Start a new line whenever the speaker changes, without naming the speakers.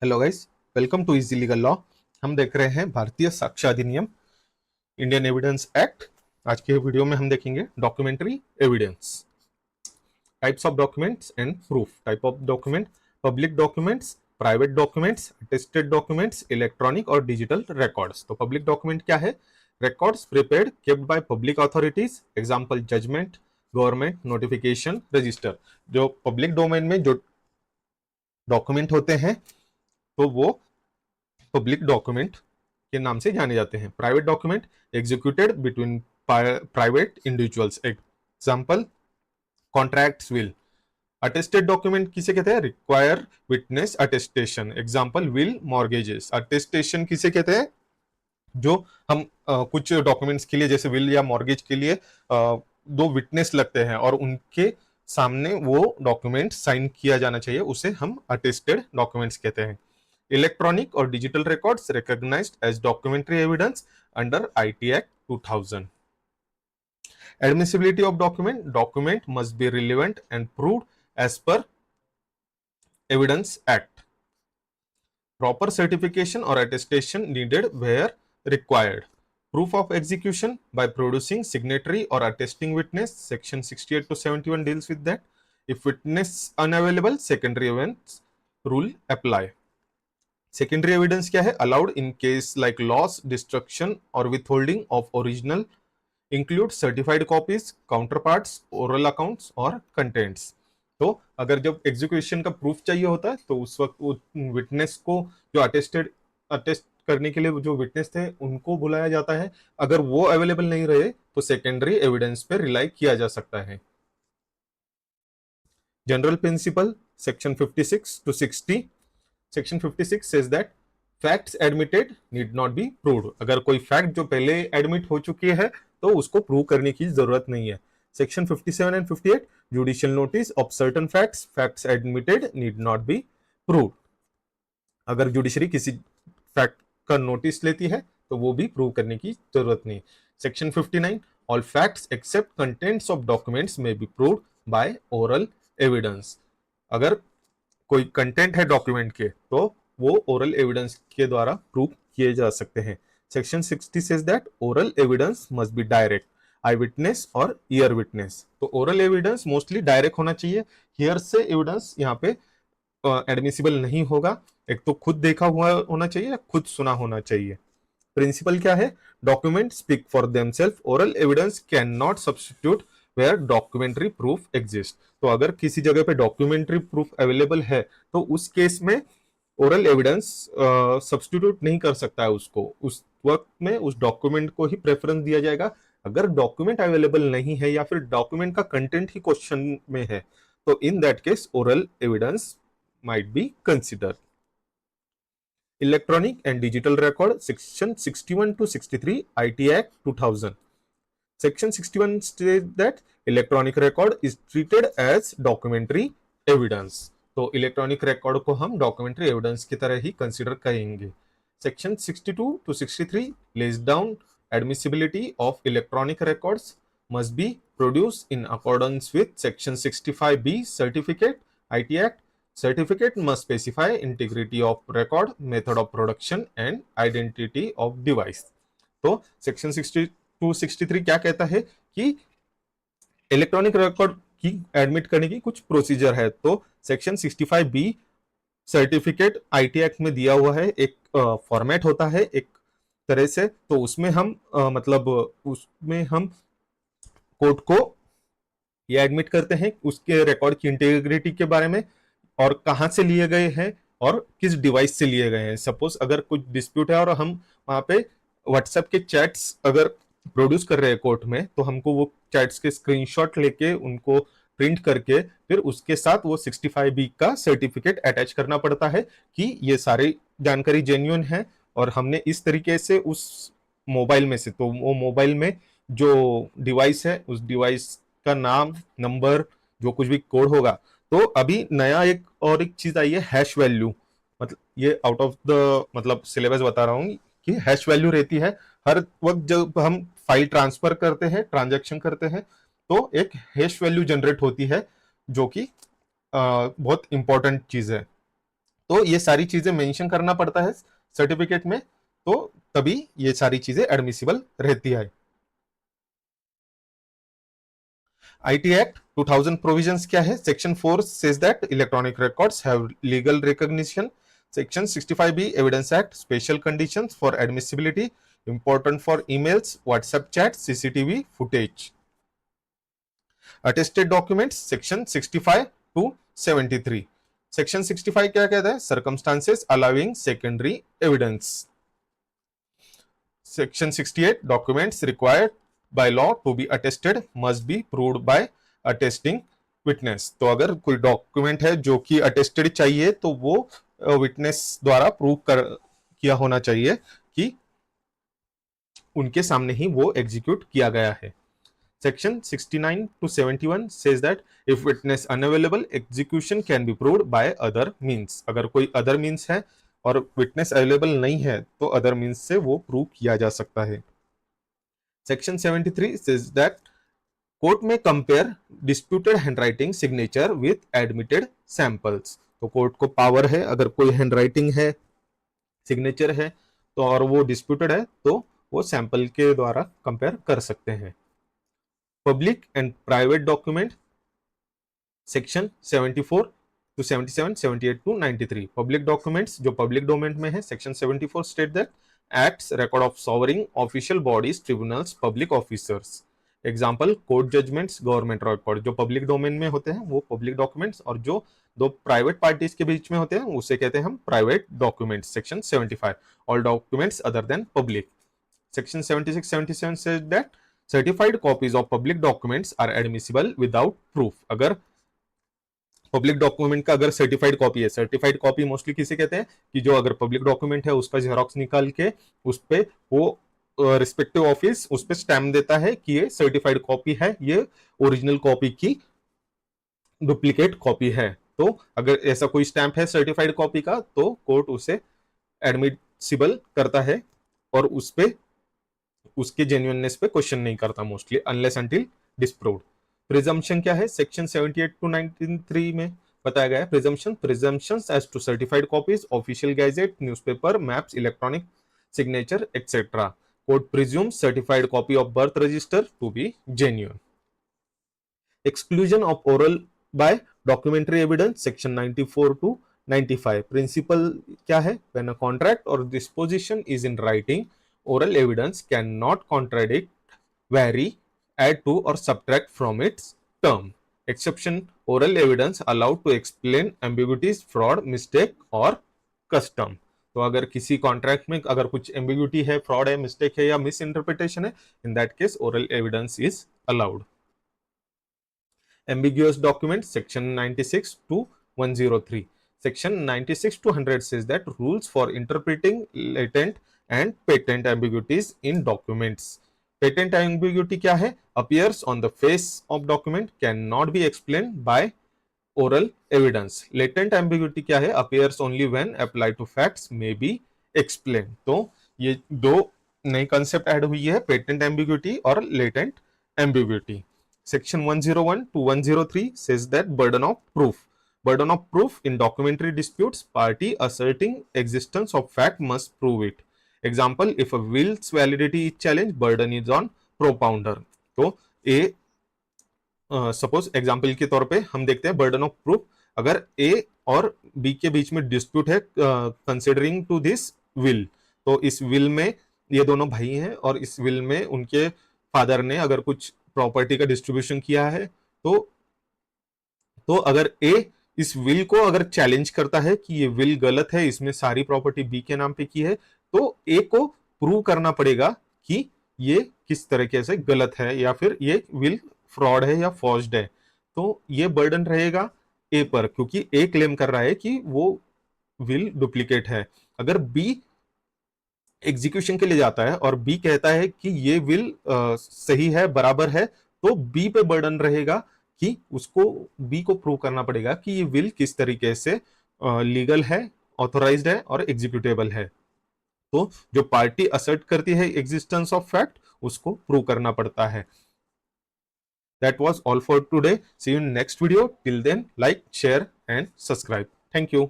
Hello guys, welcome to easy legal law. हम देख रहे हैं भारतीय साक्ष्य अधिनियम, इंडियन एविडेंस एक्ट। आज के वीडियो में हम देखेंगे documentary evidence, types of documents and proof. Type of document: public documents, private documents, attested documents, electronic और डिजिटल रिकॉर्ड्स। तो पब्लिक डॉक्यूमेंट क्या है? Records prepared kept by public authorities, example judgment, government notification, register. जो public domain में जो document होते हैं तो वो पब्लिक डॉक्यूमेंट के नाम से जाने जाते हैं। Private document executed between private individuals, example contracts, will. Attested document किसे कहते हैं? Require witness attestation, example will, mortgages. Attestation किसे कहते हैं? जो हम कुछ डॉक्यूमेंट्स के लिए, जैसे विल या मॉर्गेज के लिए दो विटनेस लगते हैं और उनके सामने वो डॉक्यूमेंट साइन किया जाना चाहिए, उसे हम अटेस्टेड डॉक्यूमेंट्स कहते हैं। इलेक्ट्रॉनिक और digital records recognized as documentary evidence under IT Act 2000. Admissibility of document must be relevant and proved as per Evidence Act. Proper certification or attestation needed where required. Proof of execution by producing signatory or attesting witness, section 68 to 71 deals with that. If witness unavailable, secondary evidence rule apply. Secondary evidence क्या है? Allowed in case like loss, destruction और withholding of original, include certified copies, counterparts, oral accounts और contents. तो अगर जब execution का proof चाहिए होता है तो उस वक्त विटनेस को, जो अटेस्ट करने के लिए जो विटनेस थे, उनको बुलाया जाता है। अगर वो अवेलेबल नहीं रहे तो सेकेंडरी एविडेंस पे रिलाई किया जा सकता है। General principle, section 56 to 60। Section 56 says that facts admitted need not be proved। अगर कोई फैक्ट जो पहले एडमिट हो चुकी है तो उसको प्रूव करने की जरूरत नहीं है। Section 57 and 58, judicial notice of certain facts admitted need not be proved. अगर जुडिशरी किसी फैक्ट का नोटिस लेती है तो वो भी प्रूव करने की जरूरत नहीं। Section 59, all facts except contents of documents may be proved by oral evidence. अगर कोई कंटेंट है डॉक्यूमेंट के तो वो ओरल एविडेंस के द्वारा प्रूव किए जा सकते हैं। Section 60 says that oral evidence must be direct, I witness और ईयर विटनेस। तो ओरल एविडेंस मोस्टली डायरेक्ट होना चाहिए, हियर से एविडेंस यहाँ पे एडमिसिबल नहीं होगा। एक तो खुद देखा हुआ होना चाहिए या खुद सुना होना चाहिए। प्रिंसिपल क्या है? Document speak for themselves, oral evidence can not substitute where documentary proof exist. तो अगर किसी जगह पे डॉक्यूमेंट्री प्रूफ अवेलेबल है तो उस केस में ओरल एविडेंस सब्स्टिट्यूट नहीं कर सकता है उसको। उस वक्त में उस डॉक्यूमेंट को ही प्रेफरेंस दिया जाएगा। अगर डॉक्यूमेंट अवेलेबल नहीं है या फिर डॉक्यूमेंट का कंटेंट ही क्वेश्चन में है तो in that case oral evidence might be considered. Electronic and digital record, section 61 to 63 IT Act 2000. Section 61 states that electronic record is treated as documentary evidence. तो electronic record को हम documentary evidence की तरह ही consider करेंगे। Section 62 to 63 lays down admissibility of electronic records must be produced in accordance with section 65B certificate IT Act. Certificate must specify integrity of record, method of production and identity of device. तो section 62 63 क्या कहता है कि electronic record की admit करने की कुछ procedure है। तो section 65B certificate IT act में दिया हुआ है, एक फॉर्मेट होता है एक तरह से। तो उसमें हम उसमें हम कोर्ट को ये एडमिट करते हैं उसके रिकॉर्ड की इंटीग्रिटी के बारे में और कहां से लिए गए हैं और किस डिवाइस से लिए गए हैं। सपोज अगर कुछ डिस्प्यूट है और हम वहां पे व्हाट्सएप के चैट्स अगर प्रोड्यूस कर रहे हैं कोर्ट में, तो हमको वो चैट्स के स्क्रीनशॉट लेके उनको प्रिंट करके फिर उसके साथ वो 65B का सर्टिफिकेट अटैच करना पड़ता है कि ये सारी जानकारी जेन्युइन है और हमने इस तरीके से उस मोबाइल में से, तो वो मोबाइल में जो डिवाइस है उस डिवाइस का नाम, नंबर, जो कुछ भी कोड होगा। तो अभी नया एक चीज आई है, हैश वैल्यू। मतलब ये आउट ऑफ द मतलब सिलेबस बता रहा हूँ कि हैश वैल्यू रहती है हर वक्त जब हम फाइल ट्रांसफर करते हैं, ट्रांजैक्शन करते हैं, तो एक हैश वैल्यू जनरेट होती है जो कि बहुत इंपॉर्टेंट चीज है। तो ये सारी चीजें मेंशन करना पड़ता है सर्टिफिकेट में, तो तभी ये सारी चीजें एडमिसिबल रहती है। IT Act 2000 प्रोविजंस क्या है? Section 4 says that electronic records have legal recognition. Section 65B Evidence Act special conditions for admissibility important for emails, WhatsApp chat, CCTV footage. Attested documents section 65 to 73. Section 65 क्या कहता है? Circumstances allowing secondary evidence. Section 68 documents required by law to be attested must be proved by attesting witness. तो अगर कोई document है जो कि attested चाहिए तो वो विटनेस द्वारा प्रूव किया होना चाहिए कि उनके सामने ही वो एग्जीक्यूट किया गया है। Section 69 to 71 says that if witness unavailable, execution can be proved by other means. अगर कोई other means है और विटनेस अवेलेबल नहीं है तो अदर मीन्स से वो प्रूव किया जा सकता है। सेक्शन 73 says that कोर्ट में compare disputed handwriting signature with admitted samples. तो कोर्ट को पावर है, अगर कोई हैंडराइटिंग है, सिग्नेचर है तो और वो डिस्प्यूटेड है तो वो सैंपल के द्वारा कंपेयर कर सकते हैं। Public and private document section 74 to 77, 78 to 93. Public documents जो public domain में है, section 74 state that acts record of sovereign official bodies, tribunals, public officers. Example court judgments, government record. जो public domain में होते हैं वो public documents और जो दो private parties के बीच में होते हैं उसे कहते हैं हम private documents. Section 75. All documents other than public. Section 76, 77 says that certified copies of public documents are admissible without proof. अगर पब्लिक डॉक्यूमेंट का अगर सर्टिफाइड कॉपी है, सर्टिफाइड कॉपी मोस्टली किसे कहते हैं कि जो अगर पब्लिक डॉक्यूमेंट है उसका जेरोक्स निकाल के उस पे वो रिस्पेक्टिव ऑफिस उस पे स्टैम्प देता है कि ये सर्टिफाइड कॉपी है, ये ओरिजिनल कॉपी की डुप्लीकेट कॉपी है। तो अगर ऐसा कोई स्टैम्प है सर्टिफाइड कॉपी का तो कोर्ट उसे एडमिसिबल करता है और उस पे उसके जेन्युइननेस पे क्वेश्चन नहीं करता mostly unless until disproved. Presumption क्या है? सेक्शन 78 टू 93 में बताया गया है। Presumptions as to certified copies, official gazette, newspaper, maps, electronic signature etcetera. Court presumes certified copy of birth register to be genuine. Exclusion of oral by documentary evidence section 94 to 95। Principle क्या है? When a contract और disposition is in writing, oral evidence cannot contradict, vary, add to or subtract from its term. Exception, oral evidence allowed to explain ambiguities, fraud, mistake or custom. तो अगर किसी contract में अगर कुछ ambiguity है, fraud है, mistake है या मिस इंटरप्रिटेशन है, in that case oral evidence is allowed. Ambiguous document section 96 to 103. Section 96 to 100 says that rules for interpreting latent and patent ambiguities in documents. Patent ambiguity क्या है? Appears on the face of document, cannot be explained by oral evidence. Latent ambiguity क्या है? Appears only when applied to facts may be explained. तो ये दो नई concept add हुई है, पेटेंट एम्बिग्यूटी और latent ambiguity. Section 101 to 103 says that burden of proof. Burden of proof in documentary disputes, party asserting existence of fact must prove it. Example, if a will's validity is challenged, burden is on propounder. तो A suppose example के तौर पे हम देखते हैं burden of proof. अगर ए और B के बीच में डिस्प्यूट है कंसिडरिंग टू दिस विल, तो इस विल में ये दोनों भाई हैं और इस विल में उनके फादर ने अगर कुछ प्रॉपर्टी का डिस्ट्रीब्यूशन किया है तो अगर ए इस विल को अगर चैलेंज करता है कि ये विल गलत है, इसमें सारी प्रॉपर्टी बी के नाम पे की है, तो ए को प्रूव करना पड़ेगा कि ये किस तरीके से गलत है या फिर ये विल फ्रॉड है या फॉर्ज्ड है। तो ये बर्डन रहेगा ए पर क्योंकि ए क्लेम कर रहा है कि वो विल डुप्लीकेट है। अगर बी एग्जीक्यूशन के लिए जाता है और बी कहता है कि ये विल सही है, बराबर है, तो बी पे बर्डन रहेगा कि उसको बी को प्रूव करना पड़ेगा कि ये विल किस तरीके से लीगल है, ऑथोराइज्ड है और एग्जीक्यूटेबल है। तो जो पार्टी असर्ट करती है एग्जिस्टेंस ऑफ फैक्ट उसको प्रूव करना पड़ता है। That was all for today. See you in next video. Till then, like, share and subscribe. Thank you.